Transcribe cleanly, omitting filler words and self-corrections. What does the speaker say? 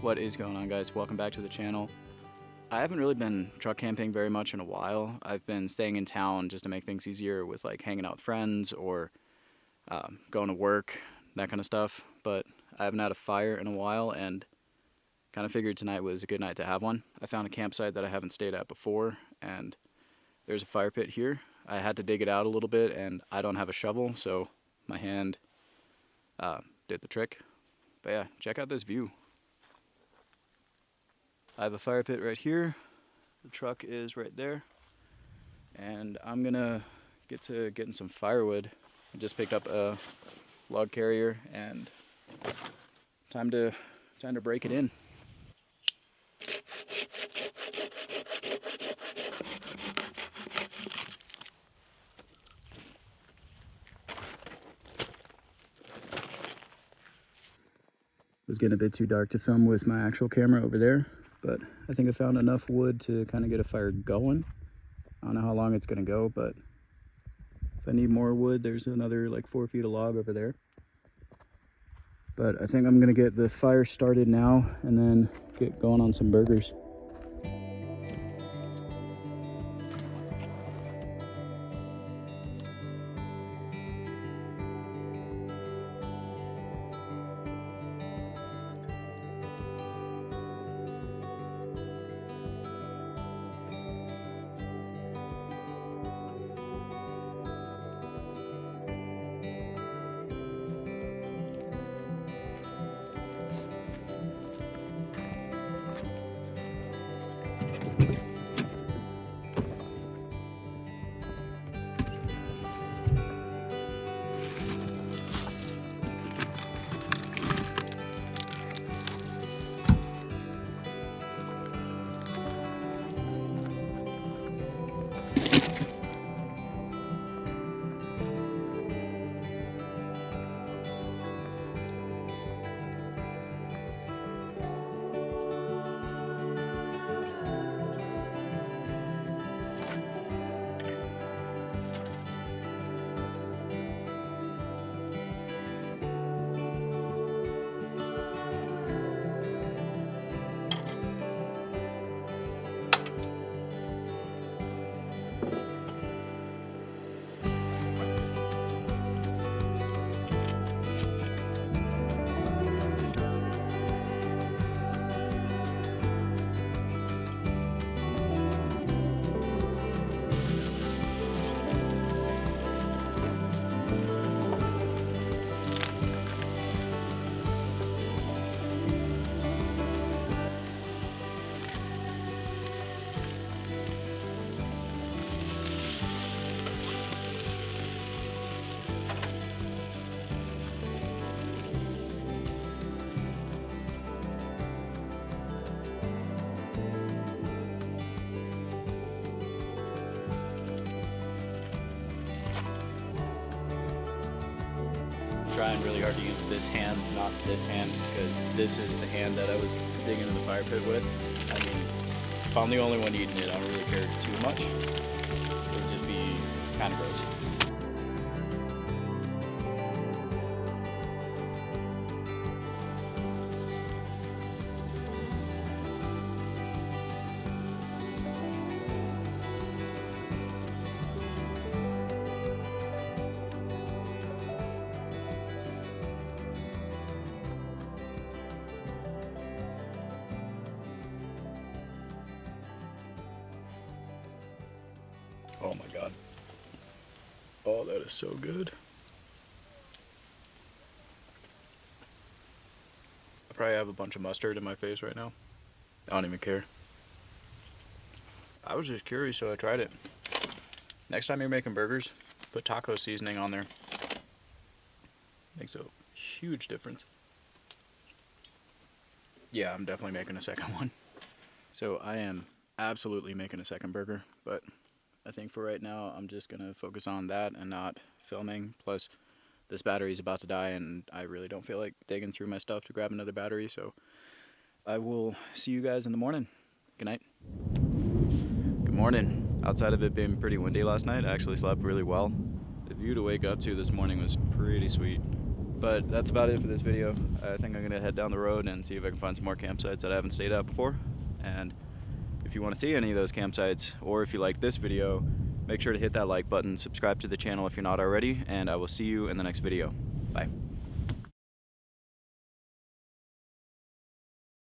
What is going on, guys? Welcome back to the channel. I haven't really been truck camping very much in a while. I've been staying in town just to make things easier with like hanging out with friends or going to work, that kind of stuff. But I haven't had a fire in a while and kind of figured tonight was a good night to have one. I found a campsite that I haven't stayed at before, and there's a fire pit here. I had to dig it out a little bit, and I don't have a shovel, so my hand did the trick. But yeah, check out this view. I have a fire pit right here. The truck is right there. And I'm gonna get to getting some firewood. I just picked up a log carrier and time to break it in. It was getting a bit too dark to film with my actual camera over there, but I think I found enough wood to kind of get a fire going. I don't know how long it's gonna go, but if I need more wood, there's another like 4 feet of log over there. But I think I'm gonna get the fire started now and then get going on some burgers. Trying really hard to use this hand, not this hand, because this is the hand that I was digging in the fire pit with. I mean, if I'm the only one eating it, I don't really care too much. It would just be kind of gross. Oh my god. Oh, that is so good. I probably have a bunch of mustard in my face right now. I don't even care. I was just curious, so I tried it. Next time you're making burgers, put taco seasoning on there. Makes a huge difference. Yeah, I'm definitely making a second one. So I am absolutely making a second burger, but I think for right now, I'm just going to focus on that and not filming. Plus, this battery is about to die, and I really don't feel like digging through my stuff to grab another battery. So I will see you guys in the morning. Good night. Good morning. Outside of it being pretty windy last night, I actually slept really well. The view to wake up to this morning was pretty sweet. But that's about it for this video. I think I'm gonna head down the road and see if I can find some more campsites that I haven't stayed at before. And if you want to see any of those campsites, or if you like this video, make sure to hit that like button, subscribe to the channel if you're not already, and I will see you in the next video. Bye.